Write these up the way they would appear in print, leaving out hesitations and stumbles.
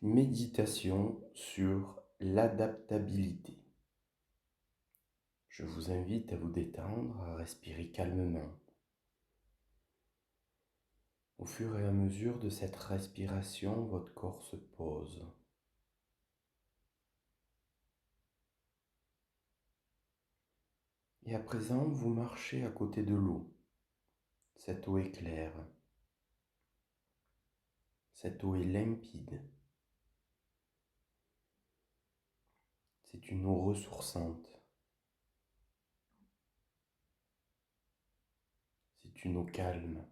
Méditation sur l'adaptabilité. Je vous invite à vous détendre, à respirer calmement. Au fur et à mesure de cette respiration, votre corps se pose. Et à présent, vous marchez à côté de l'eau. Cette eau est claire. Cette eau est limpide. C'est une eau ressourçante. C'est une eau calme.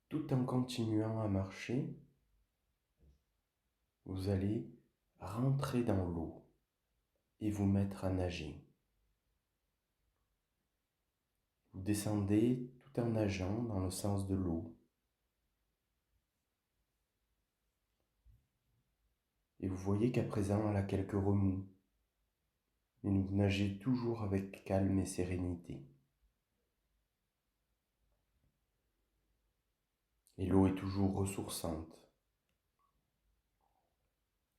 Tout en continuant à marcher, vous allez rentrer dans l'eau et vous mettre à nager. Vous descendez tout en nageant dans le sens de l'eau. Et vous voyez qu'à présent, elle a quelques remous. Mais vous nagez toujours avec calme et sérénité. Et l'eau est toujours ressourçante.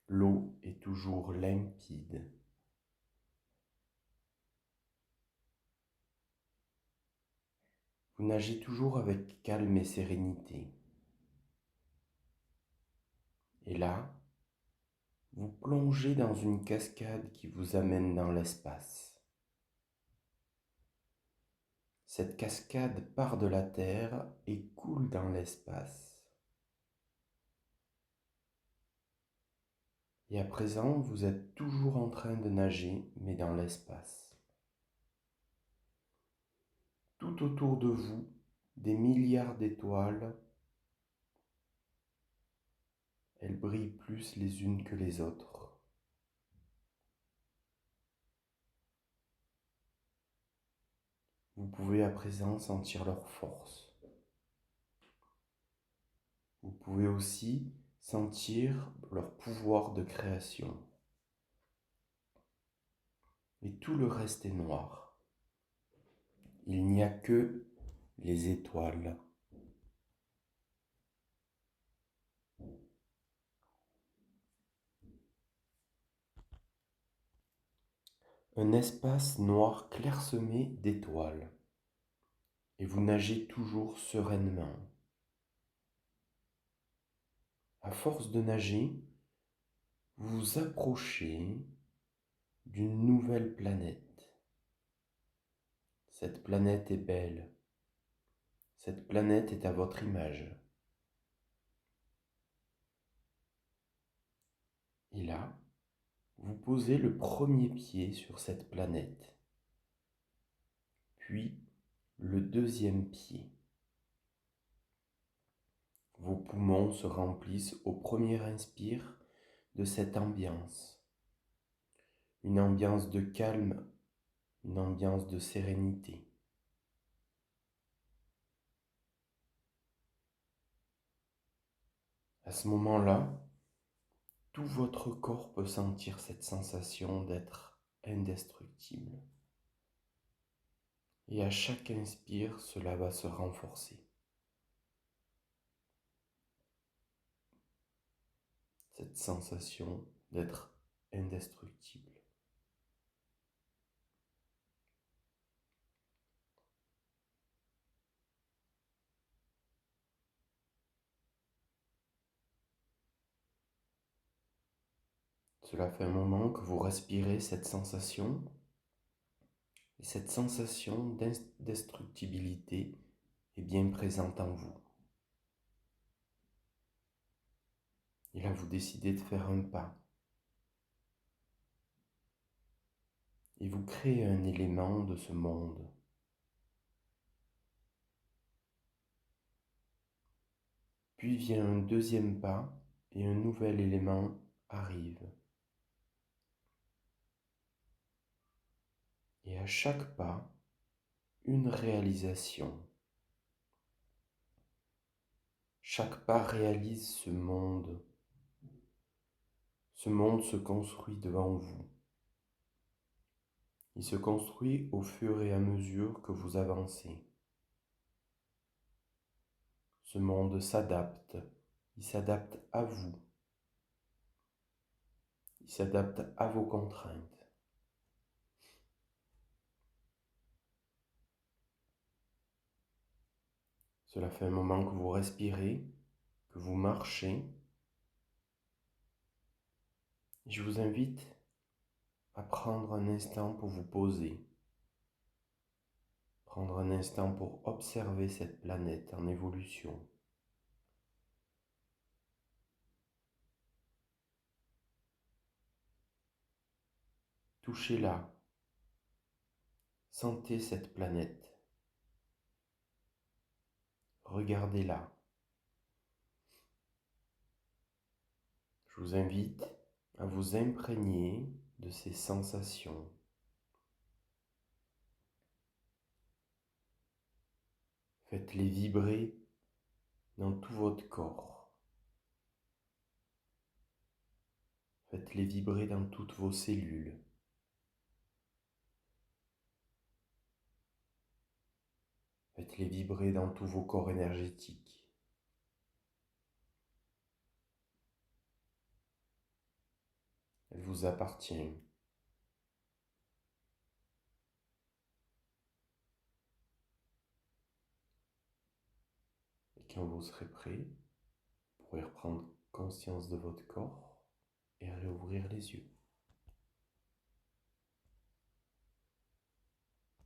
L'eau est toujours limpide. Vous nagez toujours avec calme et sérénité. Et là, vous plongez dans une cascade qui vous amène dans l'espace. Cette cascade part de la terre et coule dans l'espace. Et à présent, vous êtes toujours en train de nager, mais dans l'espace. Tout autour de vous, des milliards d'étoiles. Elles brillent plus les unes que les autres. Vous pouvez à présent sentir leur force. Vous pouvez aussi sentir leur pouvoir de création. Et tout le reste est noir. Il n'y a que les étoiles. Un espace noir clairsemé d'étoiles. Et vous nagez toujours sereinement. À force de nager, vous vous approchez d'une nouvelle planète. Cette planète est belle. Cette planète est à votre image. Et là, vous posez le premier pied sur cette planète, puis le deuxième pied. Vos poumons se remplissent au premier inspire de cette ambiance. Une ambiance de calme, une ambiance de sérénité. À ce moment-là, tout votre corps peut sentir cette sensation d'être indestructible. Et à chaque inspire, cela va se renforcer. Cette sensation d'être indestructible. Cela fait un moment que vous respirez cette sensation, et cette sensation d'indestructibilité est bien présente en vous. Et là, vous décidez de faire un pas. Et vous créez un élément de ce monde. Puis vient un deuxième pas et un nouvel élément arrive. Et à chaque pas, une réalisation. Chaque pas réalise ce monde. Ce monde se construit devant vous. Il se construit au fur et à mesure que vous avancez. Ce monde s'adapte, il s'adapte à vous, il s'adapte à vos contraintes. Cela fait un moment que vous respirez, que vous marchez. Je vous invite à prendre un instant pour vous poser, prendre un instant pour observer cette planète en évolution. Touchez-la, sentez cette planète, regardez-la. Je vous invite à vous imprégner de ces sensations. Faites-les vibrer dans tout votre corps. Faites-les vibrer dans toutes vos cellules. Faites-les vibrer dans tous vos corps énergétiques. Elle vous appartient. Et quand vous serez prêt, vous pourrez reprendre conscience de votre corps et réouvrir les yeux.